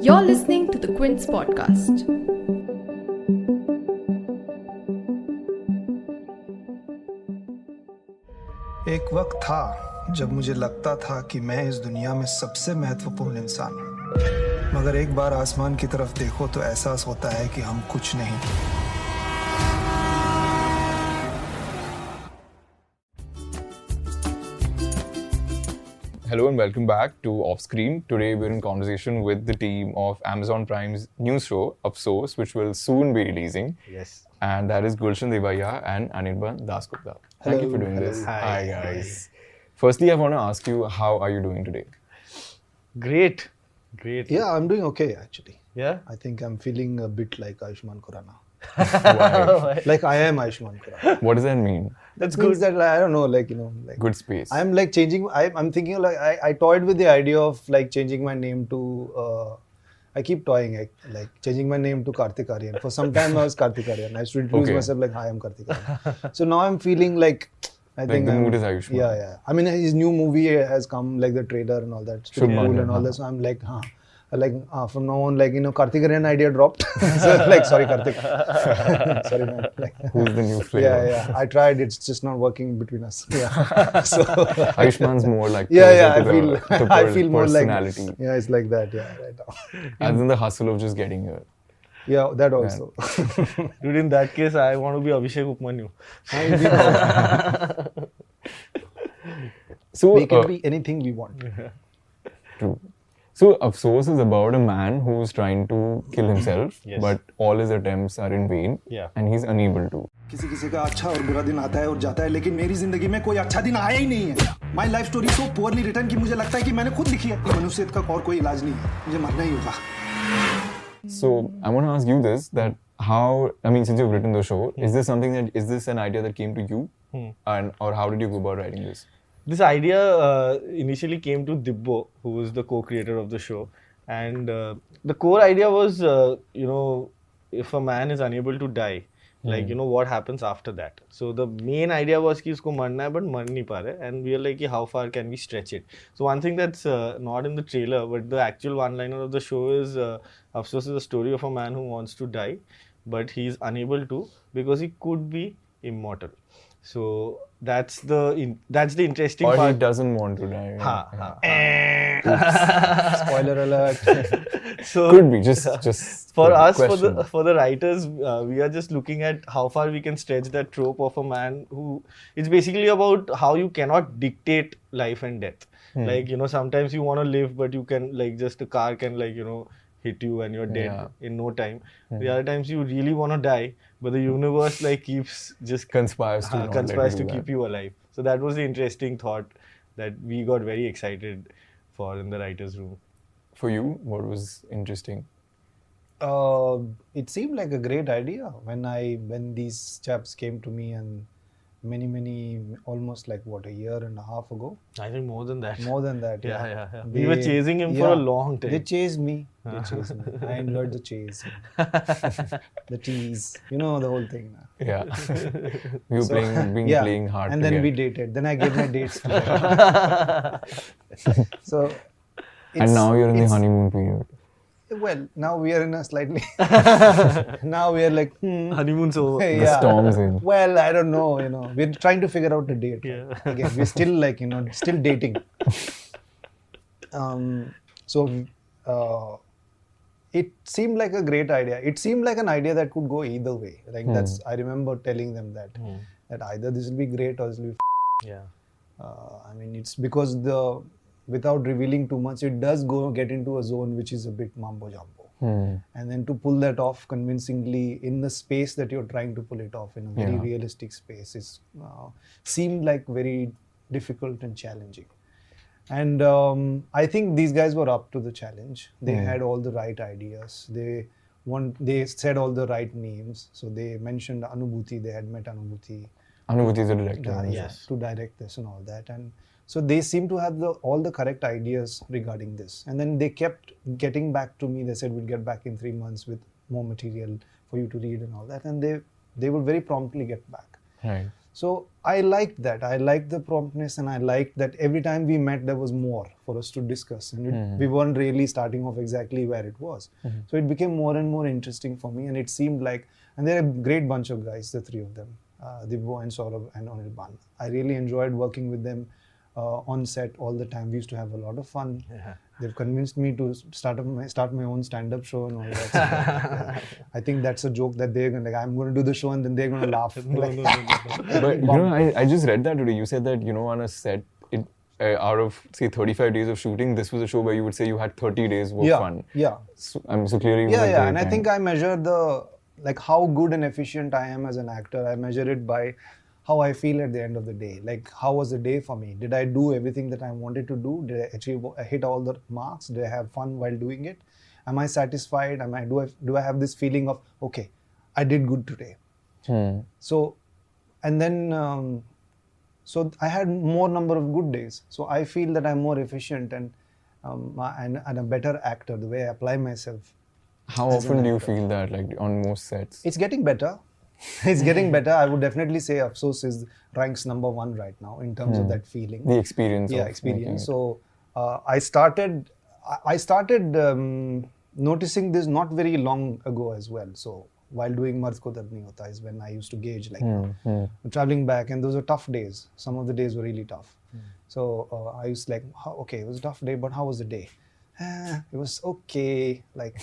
You're listening to the Quint's podcast. एक वक्त था जब मुझे लगता था कि मैं इस दुनिया में सबसे महत्वपूर्ण इंसान हूँ, मगर एक बार आसमान की तरफ देखो तो एहसास होता है कि हम कुछ नहीं। Hello and welcome back to Off Screen. Today we're in conversation with the team of Amazon Prime's new show, Afsos, which will soon be releasing. Yes. And that is Gulshan, Devaiah and Anirban Dasgupta. Thank you for doing this. Hi. Guys. Firstly, I want to ask you, how are you doing today? Great. Yeah, I'm doing okay actually. Yeah? I think I'm feeling a bit like Ayushmann Khurrana. Why? Like I am Ayushmann Khurrana. What does that mean? That's good. That I don't know, like Good space. I'm like changing. I'm thinking like I toyed with the idea of like changing my name to. I keep toying like changing my name to Kartik Aaryan. For some time I was Kartik Aaryan. I used to introduce myself like, hi, I'm Kartik Aaryan. So now I'm feeling like I think the mood is Ayushmann. Yeah. I mean his new movie has come, like the trailer and all that. It's pretty cool and all that. So I'm like, from now on, like, Kartik Aaryan idea dropped. So like, sorry Kartik. Sorry man. Like, who's the new flavor? Yeah. I tried. It's just not working between us. Yeah. So Ayushmann's more like I feel more like personality. Yeah, it's like that. Yeah, right now. As in the hustle of just getting here. Yeah, that also. Dude, in that case, I want to be Abhishek Upmanyu. So we can be anything we want. True. So Afsos is about a man who's trying to kill himself, but all his attempts are in vain, and he's unable to. किसी का अच्छा और बुरा दिन आता है और जाता है, लेकिन मेरी जिंदगी में कोई अच्छा दिन आया ही नहीं है. My life story so poorly written कि मुझे लगता है कि मैंने खुद लिखी है. मनुष्यत्व का और कोई इलाज नहीं है. मुझे मरना ही होगा. So I want to ask you this: that how? I mean, since you've written the show, is this an idea that came to you, and or how did you go about writing this? This idea initially came to Dibbo, who was the co-creator of the show. And the core idea was, if a man is unable to die, what happens after that? So the main idea was कि उसको मरना है but मर नहीं पा रहे, and we are like, how far can we stretch it? So one thing that's not in the trailer, but the actual one-liner of the show is, Afsos is a story of a man who wants to die, but he's unable to because he could be immortal. So that's the interesting part. Or he doesn't want to die. Spoiler alert. So could be just for us, for the writers, we are just looking at how far we can stretch that trope of a man who, it's basically about how you cannot dictate life and death. Like, sometimes you want to live, but you can, like, just a car can, like, hit you and you're dead in no time. The other times you really want to die, but the universe like keeps just conspires to keep you alive. So that was the interesting thought that we got very excited for in the writer's room. For you, what was interesting? It seemed like a great idea when these chaps came to me, and many almost like a year and a half ago. I think more than that. Yeah. We were chasing him for a long time. They chased me. I enjoyed the chase. The tease. You know the whole thing. Yeah. We were playing hard. And then we dated. Then I gave my dates to them. So. And now you're in the honeymoon period. Well, now we are in a slightly. Now we are like. Honeymoon's over. The storm's in. Well, I don't know. We're trying to figure out a date. Yeah. Again, we're still like still dating. It seemed like a great idea. It seemed like an idea that could go either way. Like I remember telling them that either this will be great or this will be. Yeah. I mean, it's because without revealing too much, it does get into a zone which is a bit mambo jumbo. And then to pull that off convincingly in the space that you're trying to pull it off in a very realistic space seemed like very difficult and challenging. And I think these guys were up to the challenge. They had all the right ideas. They said all the right names. So they mentioned Anubhuti. They had met Anubhuti. Anubhuti is the director. Yes, to direct this and all that. And so they seem to have all the correct ideas regarding this. And then they kept getting back to me. They said, we'll get back in 3 months with more material for you to read and all that. And they would very promptly get back. Right. So I liked that. I liked the promptness, and I liked that every time we met, there was more for us to discuss. And we weren't really starting off exactly where it was. So it became more and more interesting for me. And it seemed like, and they're a great bunch of guys, the three of them, Devaiah and Saurabh and Anirban. I really enjoyed working with them on set all the time. We used to have a lot of fun. They've convinced me to start my own stand-up show and all that. So, I think that's a joke that they're going to, I'm going to do the show and then they're going to laugh. No. But I just read that today. You said that, on a set, out of say 35 days of shooting, this was a show where you would say you had 30 days of fun. Yeah. So clearly it was a great And I time. think I measure how good and efficient I am as an actor. I measure it by how I feel at the end of the day. Like, how was the day for me? Did I do everything that I wanted to do? Did I hit all the marks? Did I have fun while doing it? Am I satisfied? Do I have this feeling of, okay, I did good today? So, and then, so I had more number of good days. So I feel that I'm more efficient and a better actor, the way I apply myself. How often do you feel that, like on most sets? It's getting better. It's getting better. I would definitely say Afsos ranks number 1 right now in terms of that feeling. The experience. Yeah, of experience. So I started noticing this not very long ago as well. So while doing Marz Ko Dard Nahi Hota is when I used to gauge traveling back, and those were tough days. Some of the days were really tough. So I used like, okay, it was a tough day, but how was the day? It was okay. Like,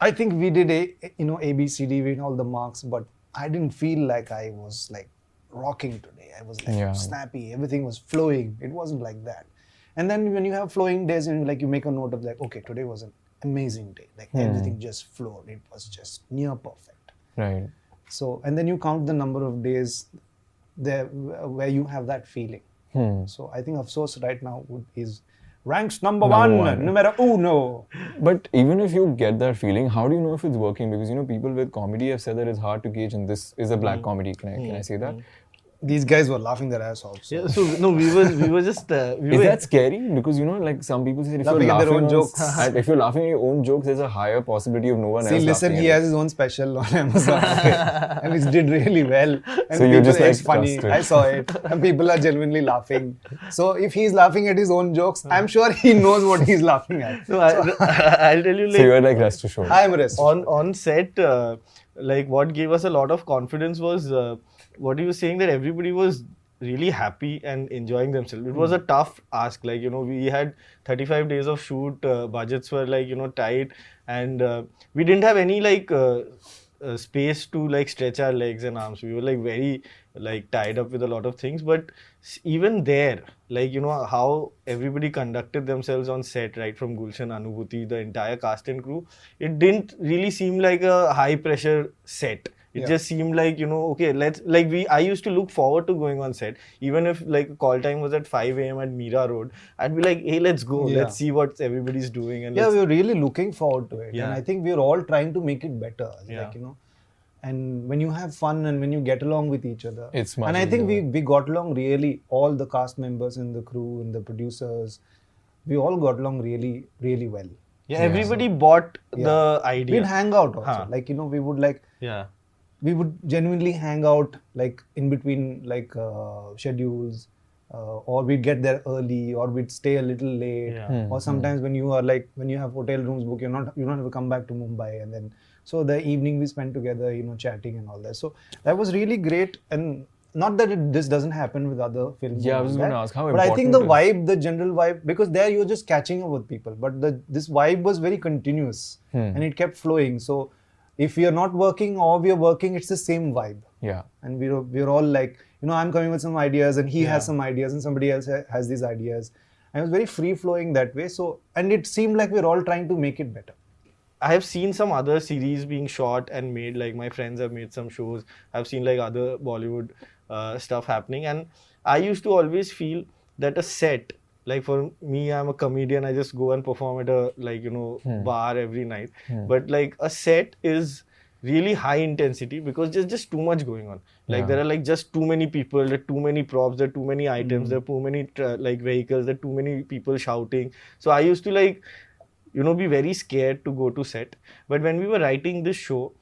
I think we did A, B, C, D, we did all the marks, but I didn't feel like I was like rocking today. I was like snappy. Everything was flowing. It wasn't like that. And then when you have flowing days, and like you make a note of like, okay, today was an amazing day. Like everything just flowed. It was just near perfect. Right. So, and then you count the number of days there where you have that feeling. So I think Afsos right now ranks number one, numero uno. But even if you get that feeling, how do you know if it's working? Because people with comedy have said that it's hard to gauge, and this is a black comedy. Can I say that? These guys were laughing their ass off. So. Yeah, so no, we were just. Is that scary? Because like some people say if Laughing you're at their laughing own jokes. if you're laughing at your own jokes, there's a higher possibility of no one else. See, listen, he has his own special on Amazon, and it did really well. And so you're just like it's funny. trusted. I saw it, and people are genuinely laughing. So if he's laughing at his own jokes, I'm sure he knows what he's laughing at. No, I'll tell you. Like, so you're like rest assured. I'm rest. On set, like what gave us a lot of confidence was what he was saying, that everybody was really happy and enjoying themselves. It was a tough ask. Like, we had 35 days of shoot, budgets were like, tight, and we didn't have any like space to like stretch our legs and arms. We were like very like tied up with a lot of things. But even there, like, how everybody conducted themselves on set, right from Gulshan, Anubhuti, the entire cast and crew, it didn't really seem like a high pressure set. It just seemed like, okay, I used to look forward to going on set. Even if like call time was at 5 a.m. at Meera Road, I'd be like, hey, let's go. Yeah. Let's see what everybody's doing. And we were really looking forward to it. Yeah. And I think we were all trying to make it better. Yeah. Like, and when you have fun and when you get along with each other. It's much and I think easier. we got along really, all the cast members and the crew and the producers, we all got along really, really well. Yeah, everybody bought the idea. We'd hang out also. Like, we would like... Yeah. We would genuinely hang out like in between like schedules, or we'd get there early, or we'd stay a little late, or sometimes when you have hotel rooms booked, you don't have to come back to Mumbai, and then so the evening we spent together, chatting and all that. So that was really great, and not that this doesn't happen with other films. Yeah, I was going to ask how important. But I think the important vibe, the general vibe, because there you're just catching up with people, but this vibe was very continuous and it kept flowing. So if we are not working or we are working, it's the same vibe. Yeah. And we're all like, I'm coming with some ideas and he has some ideas and somebody else has these ideas. And it was very free flowing that way. So, and it seemed like we're all trying to make it better. I have seen some other series being shot and made, like my friends have made some shows. I've seen like other Bollywood stuff happening. And I used to always feel that a set, like for me, I'm a comedian, I just go and perform at a bar every night. But like a set is really high intensity because there's just too much going on. Like there are like just too many people, there are too many props, there are too many items, there are too many vehicles, there are too many people shouting. So I used to be very scared to go to set. But when we were writing this show,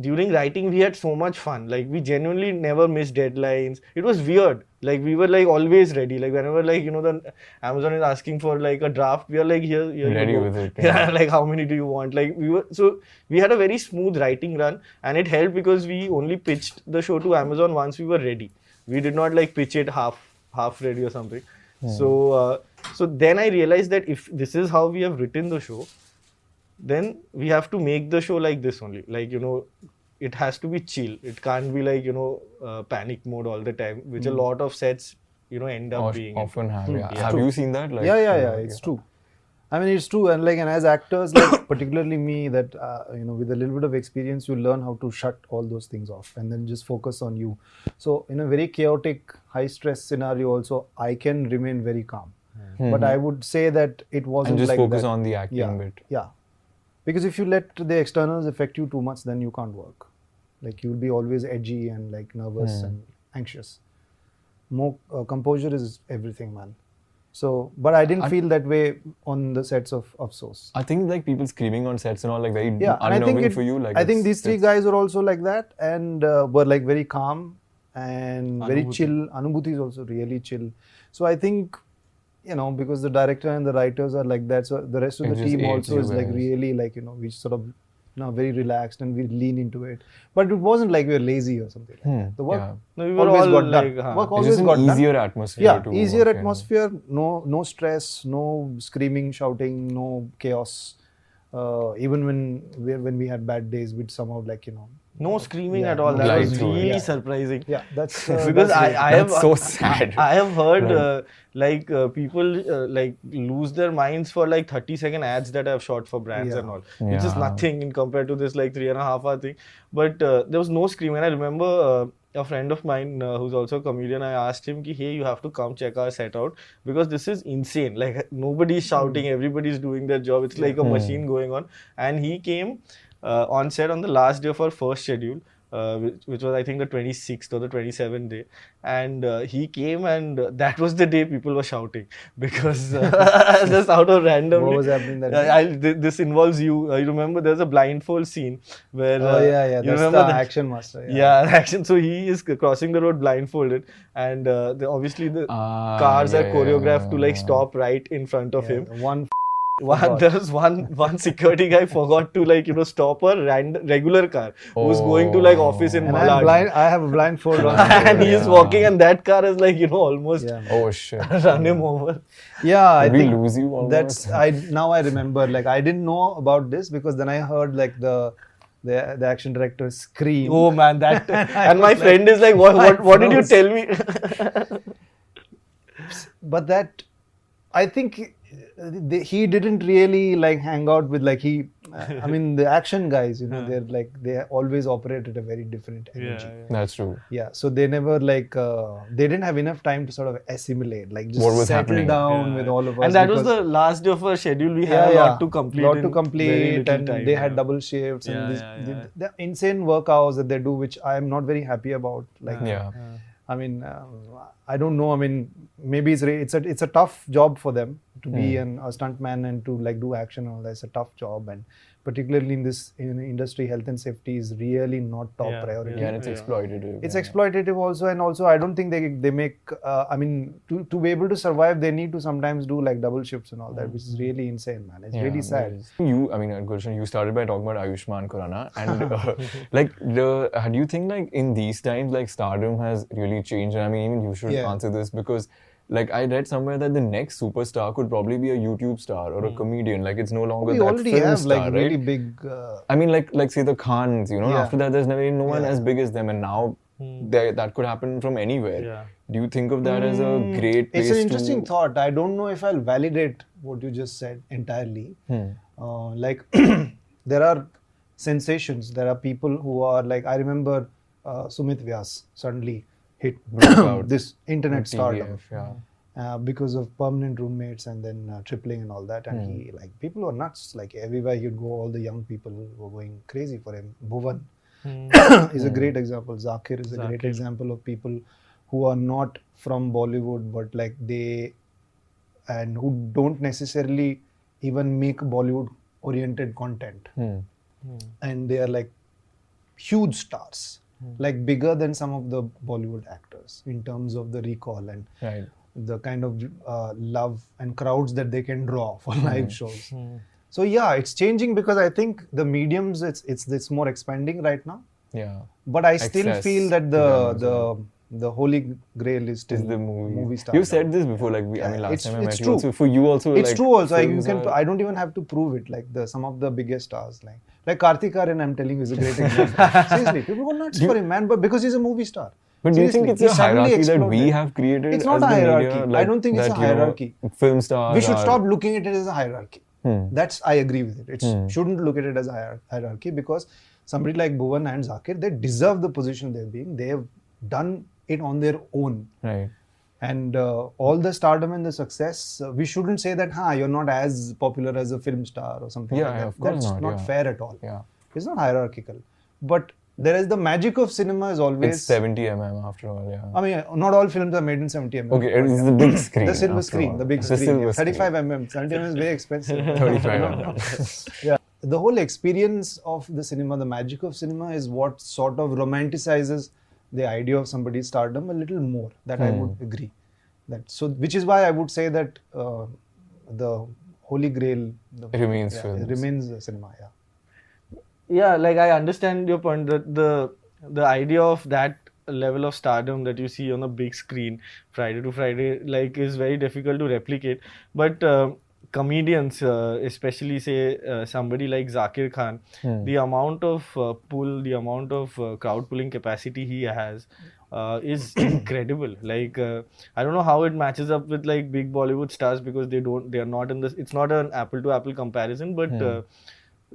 during writing we had so much fun. Like we genuinely never missed deadlines. It was weird. Like we were like always ready. Like whenever like the Amazon is asking for like a draft, we are like here Ready you go. with it, Yeah, like how many do you want? Like we had a very smooth writing run, and it helped because we only pitched the show to Amazon once we were ready. We did not like pitch it half ready or something. So then I realized that if this is how we have written the show, then we have to make the show like this only. Like, it has to be chill. It can't be like, panic mode all the time, which a lot of sets, end up being. Often have. Yeah. It's Have true. you seen that? Like, Yeah. It's true. I mean, it's true. And as actors, like particularly me, that, with a little bit of experience, you learn how to shut all those things off and then just focus on you. So in a very chaotic, high stress scenario also, I can remain very calm. But I would say that it wasn't And just like focus that. on the acting bit. Yeah. Because if you let the externals affect you too much, then you can't work. Like you'll be always edgy and like nervous and anxious. More composure is everything, man. So, but I didn't feel that way on the sets of Afsos. I think like people screaming on sets and all like very Yeah, and unnerving for you. Like I think it's- these three guys were also like that and were like very calm and very chill. Anubhuti is also really chill. So I think, because the director and the writers are like that, so the rest of It the just team aids also you is like guys. really like, we sort of very relaxed and we lean into it. But it wasn't like we were lazy or something like that. The work yeah. No, we were always all got like, done. huh. Work It's always just an got done. easier atmosphere. Yeah, to easier work in. atmosphere, no stress, no screaming, shouting, no chaos. Even when we had bad days, we'd somehow No screaming Yeah, at all. no That was screaming. really Yeah. surprising. Yeah, that's Because that's I That's have so sad. I have heard Right. people like lose their minds for like 30-second ads that I've shot for brands Yeah. and all, which is Yeah. nothing in compared to this like 3.5 hour thing. But there was no screaming. And I remember a friend of mine who's also a comedian. I asked him, ki, "Hey, you have to come check our set out because this is insane. Like nobody's shouting, everybody's doing their job. It's like a machine going on." And he came on set on the last day of our first schedule. Which was I think the 26th or the 27th day, and he came and that was the day people were shouting because just out of randomly. What was happening that day? This involves you. You remember there's a blindfold scene where Yeah. you That's remember the that? action master. Yeah, action. So he is crossing the road blindfolded, and obviously the cars are choreographed to like stop right in front of him. There was one security guy forgot to stop a regular car who's going to like office in And I'm Malad. blind. I have a blindfold on. And he is walking, and that car is almost Yeah. Oh shit. run him over. Yeah, I Did we think lose you almost? that's now I remember. Like I didn't know about this because then I heard like the action director scream. Oh man, that and was my friend is like, what did you froze. tell me? But that I think he didn't really like hang out with like he. I mean the action guys, they're like they always operate at a very different energy. That's true. Yeah, so they never they didn't have enough time to sort of assimilate, like just What was settle happening. down with all of us. And that was because- the last day of our schedule. We had a lot to complete. Lot to in very complete, little and time, they had double shifts and the insane work hours that they do, which I am not very happy about. Like, Yeah. I mean, I don't know. I mean, maybe it's a tough job for them to be a stuntman and to like do action and all that. It's a tough job, and particularly in this industry, health and safety is really not top priority. Yeah, and it's exploitative. It's exploitative also, and also I don't think they make. I mean, to be able to survive, they need to sometimes do like double shifts and all that, which is really insane, man. It's really sad. Gulshan, you started by talking about Ayushmann Khurrana, and do you think like in these times like stardom has really changed? And I mean, even you should answer this because. Like I read somewhere that the next superstar could probably be a YouTube star or a comedian. Like it's no longer We that already film have star, like right? really big. I mean, like say the Khans, after that there's no one Yeah. as big as them, and now that could happen from anywhere. Yeah. Do you think of that as a great place It's an interesting to... thought. I don't know if I'll validate what you just said entirely. Like there are sensations. There are people who are like, I remember Sumit Vyas suddenly hit out this internet stardom. Yeah. Because of permanent roommates and then tripling and all that, and he like people were nuts. Like everywhere you'd go, all the young people were going crazy for him. Bhuvan is a great example. Zakir is a great example of people who are not from Bollywood, but like and who don't necessarily even make Bollywood oriented content, and they are like huge stars, like bigger than some of the Bollywood actors in terms of the recall and Right. the kind of love and crowds that they can draw for live shows. So yeah, it's changing because I think the mediums it's more expanding right now. Yeah. But I still Access feel that to them as well. the holy grail is still Is the movie. star. You said this before, like last time I met you. Also, for you also, it's like, true also. You films can. are- I don't even have to prove it. Like some of the biggest stars, like Karthik Aryan, I'm telling you, is a great example. Seriously, people go nuts for him, man. But because he's a movie star. But do you think Seriously, it's he a suddenly hierarchy that we exploded. have created? It's not as a the hierarchy. media, I don't think it's that, a hierarchy. Film stars. We should are- stop looking at it as a hierarchy. That's I agree with it. It shouldn't look at it as a hierarchy because somebody like Bhuvan and Zakir, they deserve the position they're being. They have done it on their own. Right. And all the stardom and the success, we shouldn't say that, you're not as popular as a film star or something Yeah, like that. of course That's not, yeah. fair at all. Yeah. It's not hierarchical. But there is the magic of cinema is always... It's 70 mm after all, yeah. I mean, not all films are made in 70 mm. Okay, it's the big screen. The silver after screen, all. the big The screen. silver Yeah. screen. 35 mm. 70 mm is very expensive. 35 mm. Yeah. The whole experience of the cinema, the magic of cinema is what sort of romanticizes the idea of somebody's stardom a little more. That I would agree. Which is why I would say that the holy grail Remains it films. remains cinema. Yeah. Yeah, like I understand your point that the idea of that level of stardom that you see on a big screen Friday to Friday like is very difficult to replicate. But comedians, especially say somebody like Zakir Khan, the amount of pull, the amount of crowd pulling capacity he has is incredible. Like I don't know how it matches up with like big Bollywood stars because they are not in this. It's not an apple to apple comparison, but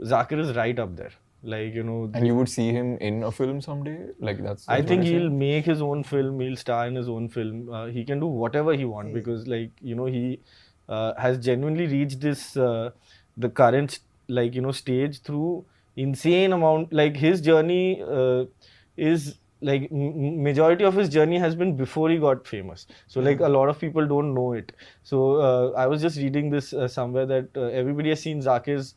Zakir is right up there. Like, you know, And you would see him in a film someday? Like that's I what think you're he'll saying? make his own film. He'll star in his own film. He can do whatever he wants because, like, you know, he has genuinely reached this the current like, you know, stage through insane amount. Like his journey is like majority of his journey has been before he got famous. So like a lot of people don't know it. So I was just reading this somewhere that everybody has seen Zakir's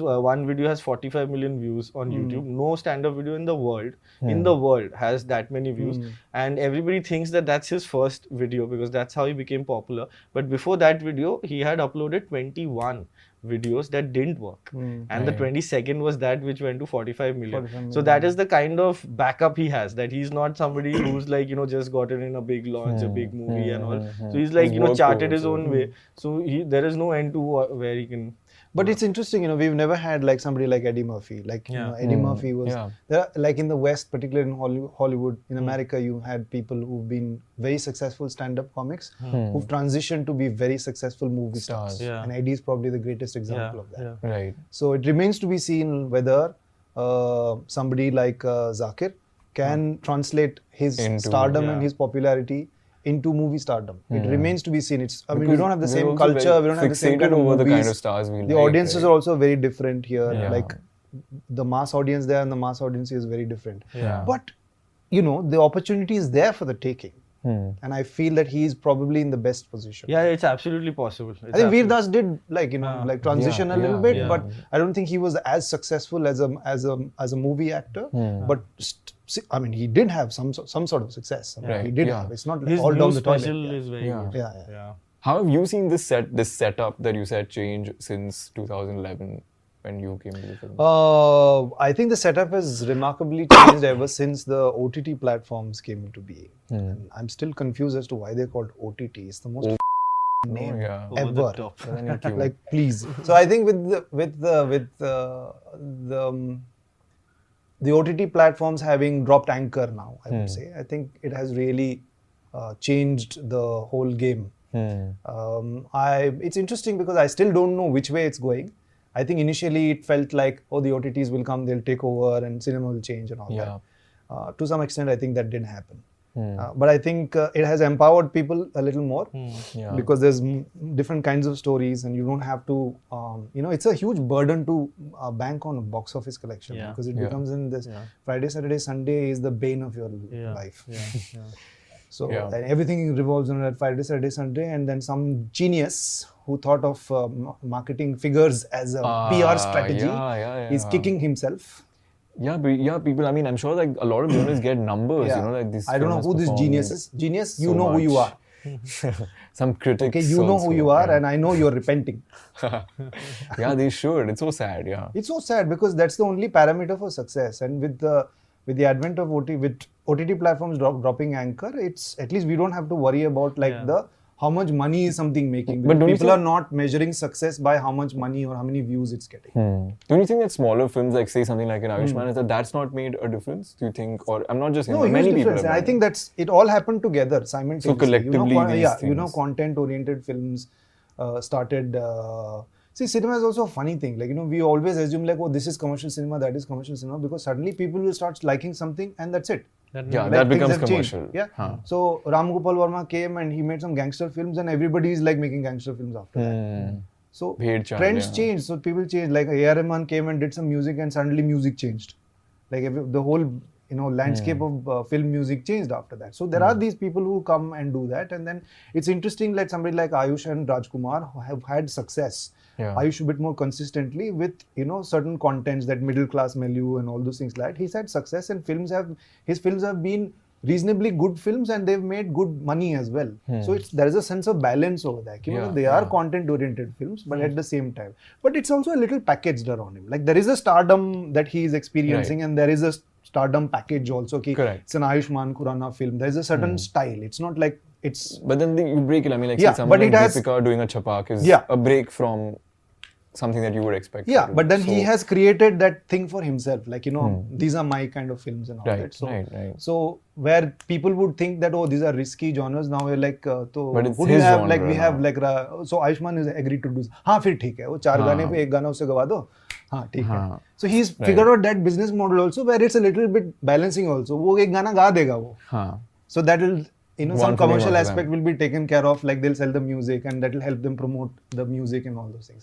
one video has 45 million views on YouTube. No stand-up video in the world has that many views. And everybody thinks that that's his first video because that's how he became popular. But before that video, he had uploaded 21 videos that didn't work. And the 22nd was that which went to 45 million. 45 million. So that is the kind of backup he has, that he's not somebody who's like, you know, just got it in a big launch, a big movie and all. So he's like, He's you know, worked charted his also. own way. So there is no end to where he can... But it's interesting, you know, we've never had like somebody like Eddie Murphy. Like, you know, Eddie Murphy was, like in the West, particularly in Hollywood, in America, you had people who've been very successful stand-up comics who've transitioned to be very successful movie stars. Yeah. And Eddie is probably the greatest example of that. Right. So it remains to be seen whether somebody like Zakir can translate his Into- stardom and his popularity into movie stardom. It remains to be seen. I mean, we Because don't have the we're same also culture, very we don't have the same fixated kind of over movies. the kind of stars we The like, audiences right? are also very different here. Yeah. Like the mass audience there and the mass audience is very different. Yeah. But, you know, the opportunity is there for the taking. And I feel that he is probably in the best position. Yeah, it's absolutely possible. I think Veer Das did like, you know, like transition a little bit, yeah. but I don't think he was as successful as a movie actor. But I mean, he did have some sort of success. I mean, Right, he did yeah. have. It's not like His all new down the toilet. special is very Yeah. good. Yeah. How have you seen this setup that you said change since 2011 when you came to the film? I think the setup has remarkably changed ever since the OTT platforms came into being. And I'm still confused as to why they're called OTT. It's the most name yeah. Over the ever. top. Thank you. Like, please. So I think with the OTT platforms having dropped anchor now, I would say, I think it has really changed the whole game. It's interesting because I still don't know which way it's going. I think initially it felt like, oh, the OTTs will come, they'll take over and cinema will change and all that. To some extent, I think that didn't happen. But I think it has empowered people a little more because there's different kinds of stories and you don't have to, you know, it's a huge burden to bank on a box office collection because it becomes in this Friday, Saturday, Sunday is the bane of your life. So and everything revolves around that Friday, Saturday, Sunday, and then some genius who thought of marketing figures as a PR strategy is kicking himself. people. I mean, I'm sure like a lot of journalists get numbers. Yeah. You know, like this. I don't know film who has this genius is. performed Genius, you so know who you much. are. Some critics. Okay, you know also, who you are, yeah. and I know you're repenting. Yeah, they should. It's so sad. Yeah. It's so sad because that's the only parameter for success. And with the advent of OTT platforms dropping anchor, it's at least we don't have to worry about the how much money is something making. But don't you people are think- not measuring success by how much money or how many views it's getting. Don't you think that smaller films, like say something like an Ayushmann, that's not made a difference? Do you think, or I'm not just No, saying, many huge people difference. have I done think that's it. All happened together simultaneously. So collectively, these things. Content-oriented films started. See, cinema is also a funny thing. Like we always assume like, oh, this is commercial cinema, that is commercial cinema, because suddenly people will start liking something, and that's it. that Things becomes have changed. commercial. Yeah. Huh. So Ram Gopal Verma came and he made some gangster films, and everybody is like making gangster films after that. So Bhed Chal, trends yeah. changed. So people changed. Like A.R. Rahman came and did some music, and suddenly music changed. Like the whole landscape of film music changed after that. So there are these people who come and do that, and then it's interesting. Like somebody like Ayush and Rajkumar who have had success. Yeah. Ayush a bit more consistently with certain contents, that middle class milieu and all those things like that. He's had success, and his films have been reasonably good films, and they've made good money as well. So there is a sense of balance over there. They are content oriented films, but at the same time, but it's also a little packaged around him. Like there is a stardom that he is experiencing, and there is a stardom package also. Correct. It's an Ayushmann Khurrana film. There is a certain style. It's not like it's. But then you break it. I mean, like Yeah, say someone but like it has- Deepika doing a chapak is Yeah. a break from something that you would expect. Yeah, to do. but then he So- has created that thing for himself. Like, these are my kind of films and all Right, that. So, right. so where people would think that, oh, these are risky genres, now we're like, so But it's who do you his have? genre Like, we have now. like, so Ayushmann is agreed to do. हाँ, फिर ठीक है. वो 4 गाने पे 1 गाना उसे गवा दो. हाँ, ठीक है. हाँ. So he's figured out that business model also, where it's a little bit balancing also. वो 1 गाना गा देगा वो. Huh. So that will, One some for me, commercial one for aspect them. will be taken care of. Like they'll sell the music, and that will help them promote the music and all those things.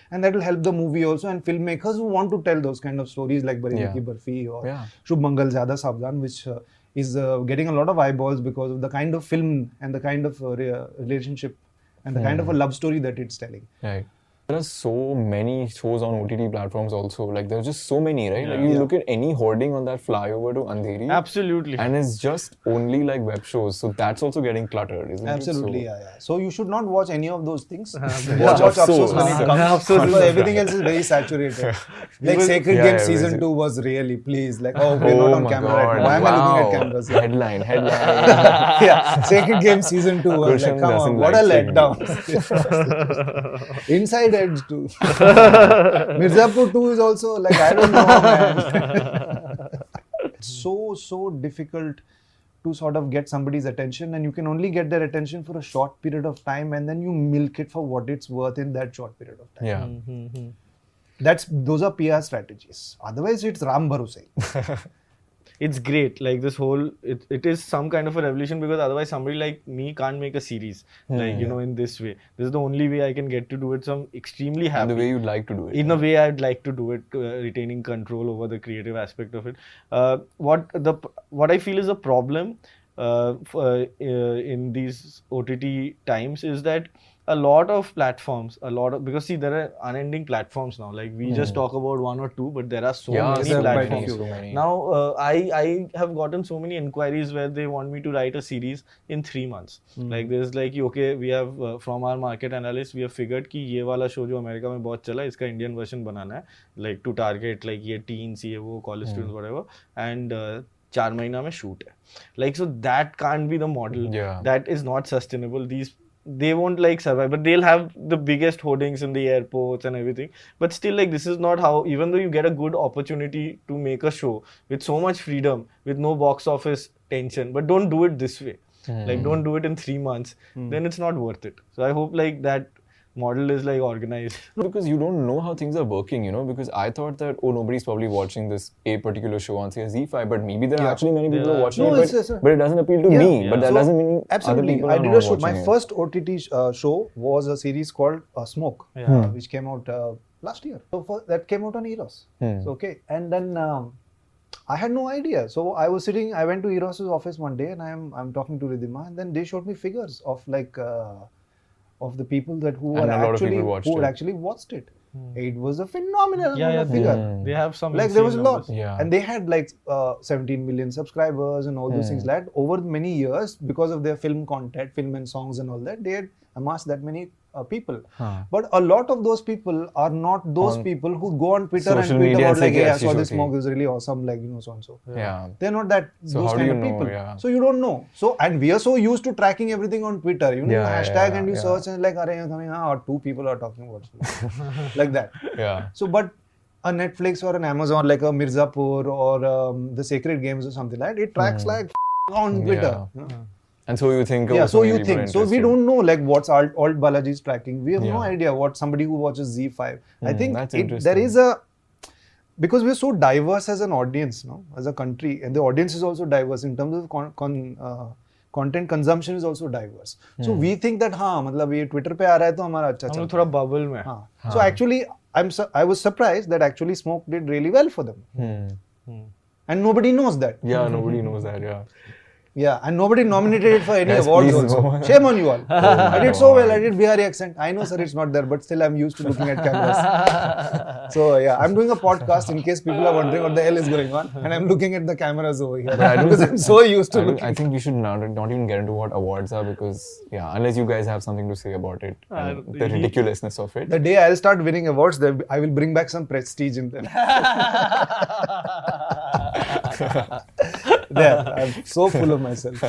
And that will help the movie also, and filmmakers who want to tell those kind of stories like Bareilly Ki Barfi or Shubh Mangal Zyada Savdhan, which is getting a lot of eyeballs because of the kind of film and the kind of relationship and the kind of a love story that it's telling. Right. There are so many shows on OTT platforms also. Like there's just so many, right? Like you look at any hoarding on that flyover to Andheri. Absolutely. And it's just only like web shows. So that's also getting cluttered, isn't Absolutely, it? yeah. So you should not watch any of those things. Watch Watch Afsos. Afsos when it comes. Afsos Because everything else is very saturated. Like Sacred Yeah, Game yeah, season is 2 was really, please, like, oh, we're not on my camera God. right now. Why am I looking at cameras? Yeah. Headline. Yeah, Sacred Game season 2 was Gulshan like, come on, doesn't what like a Sacred letdown. Inside Edge 2. Mirzapur 2 is also like, I don't know, man. It's so difficult to sort of get somebody's attention, and you can only get their attention for a short period of time, and then you milk it for what it's worth in that short period of time. Yeah. Those are PR strategies. Otherwise, it's Ram Bharose. It's great. Like this whole, it is some kind of a revolution, because otherwise somebody like me can't make a series like in this way. This is the only way I can get to do it. So I'm extremely happy. And the way you'd like to do it. In a way I'd like to do it, retaining control over the creative aspect of it. What I feel is a problem in these OTT times is that a lot of platforms, because see, there are unending platforms now. Like we just talk about 1 or 2, but there are so many there are quite a platforms. few. So many. Now, I have gotten so many inquiries where they want me to write a series in 3 months. Like there's like, okay, we have from our market analyst, we have figured कि ये वाला show जो America में बहुत चला, इसका Indian version बनाना है, like to target like ये teens, ये वो college students, whatever, and 4 महीना में shoot है. Like so that can't be the model. Yeah. That is not sustainable. They won't like survive, but they'll have the biggest hoardings in the airports and everything. But still, like, this is not how, even though you get a good opportunity to make a show with so much freedom, with no box office tension, but don't do it this way. Like, don't do it in 3 months, then it's not worth it. So I hope like that model is like organized. Because you don't know how things are working, because I thought that, nobody's probably watching this a particular show on say Z5, but maybe there are actually many people who are watching No, it, it's- but it doesn't appeal to me. But that So, doesn't mean absolutely. other people I are did not a show. My watching it. first OTT show was a series called Smoke, which came out last year. So that came out on Eros. So, okay, and then I had no idea. So I went to Eros's office one day, and I'm talking to Ridhima, and then they showed me figures of like of the people that who And were a lot of actually people watched who had it. actually watched it. It was a phenomenal Yeah, figure. they have some Like there was a insane lot, numbers. Yeah. and they had like 17 million subscribers and all those things. Like that. Over many years, because of their film content, film and songs and all that, they had amassed that many people. But a lot of those people are not those people who go on Twitter and social tweet media about and like, say, hey, I "Yes, saw you this should smoke, see." it was really awesome, like so and so. Yeah. They're not that So those how do kind you of know? people. Yeah. So you don't know. So and we are so used to tracking everything on Twitter. You know, Yeah, you hashtag yeah, and you yeah. search and like, or 2 people are talking about it. Like that. Yeah. So, but a Netflix or an Amazon like a Mirzapur or the Sacred Games or something like that, it tracks like on Twitter. Yeah. And so you think. Yeah, oh, so you many people are think. So we interested. don't know like what's alt Balaji is tracking. We have no Yeah. idea what somebody who watches Z5. I think that's there interesting. is a, because we're so diverse as an audience, no, as a country, and the audience is also diverse in terms of content consumption is also diverse. So we think that मतलब ये Twitter पे आ रहा है तो हमारा अच्छा हम चल लोग थोड़ा bubble में. हाँ. So actually, I was surprised that actually Smoke did really well for them, and nobody knows that. Yeah, nobody knows that. Yeah. Yeah, and nobody nominated it for any Yes, awards please, also. no. Shame on you all. my I did so well. God. I did Bihari accent. I know, sir, it's not there, but still I'm used to looking at cameras. So yeah, I'm doing a podcast in case people are wondering what the hell is going on, and I'm looking at the cameras over here because I'm so used to looking. I think we should not even get into what awards are because unless you guys have something to say about it and the ridiculousness of it. The day I'll start winning awards, I will bring back some prestige in them. There, I'm so full of myself.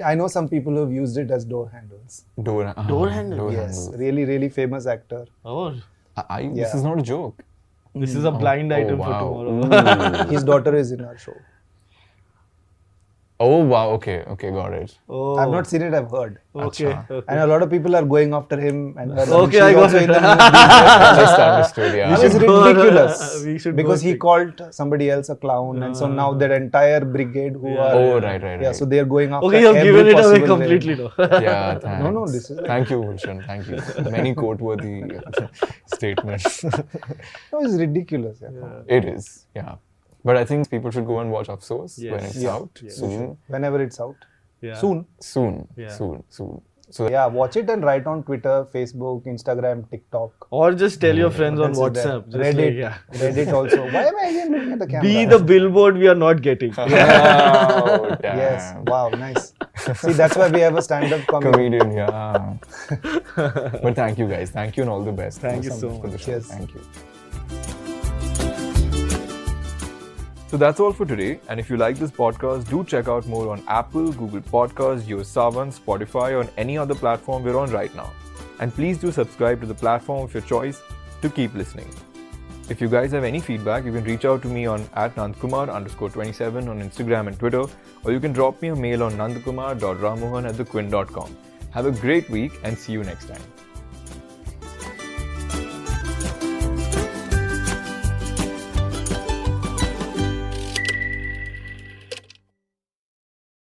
I know some people who have used it as door handles. Door handle. Yes, really, really famous actor. Oh, This is not a joke. this is a blind item for wow. tomorrow. His daughter is in our show. Oh wow. Okay. Got it. Oh, I've not seen it, I've heard. okay. And a lot of people are going after him and her. Okay, She's I got also it. in the movie. Just understood. Yeah. It is should go, ridiculous we should because go he check. called somebody else a clown, and so now that entire brigade who are Oh right. yeah, so they are going after. Okay, you've every given it away possible way. completely now. Yeah. Thanks. No, this is Thank you, Gulshan. Thank you. Many quote-worthy statements. No, it's ridiculous. Yeah. It is. Yeah. But I think people should go and watch Afsos when Yes. it's out soon. Whenever it's out, Yeah. soon. Soon. So Yeah, watch it and write on Twitter, Facebook, Instagram, TikTok. Or just tell your friends on What else is there? WhatsApp. Just Reddit, like, yeah. Reddit also. Why am I again looking at the camera? Be the billboard we are not getting. oh, damn. Yes. Wow. Nice. See, that's why we have a stand-up comedy. Comedian, yeah. But thank you guys. Thank you and all the best. Thank you so for the much. show. Cheers. Thank you. So that's all for today. And if you like this podcast, do check out more on Apple, Google Podcasts, Savan, Spotify, or on any other platform we're on right now. And please do subscribe to the platform of your choice to keep listening. If you guys have any feedback, you can reach out to me on @nandkumar_27 on Instagram and Twitter, or you can drop me a mail on nandkumar.ramohan@thequint.com. Have a great week and see you next time.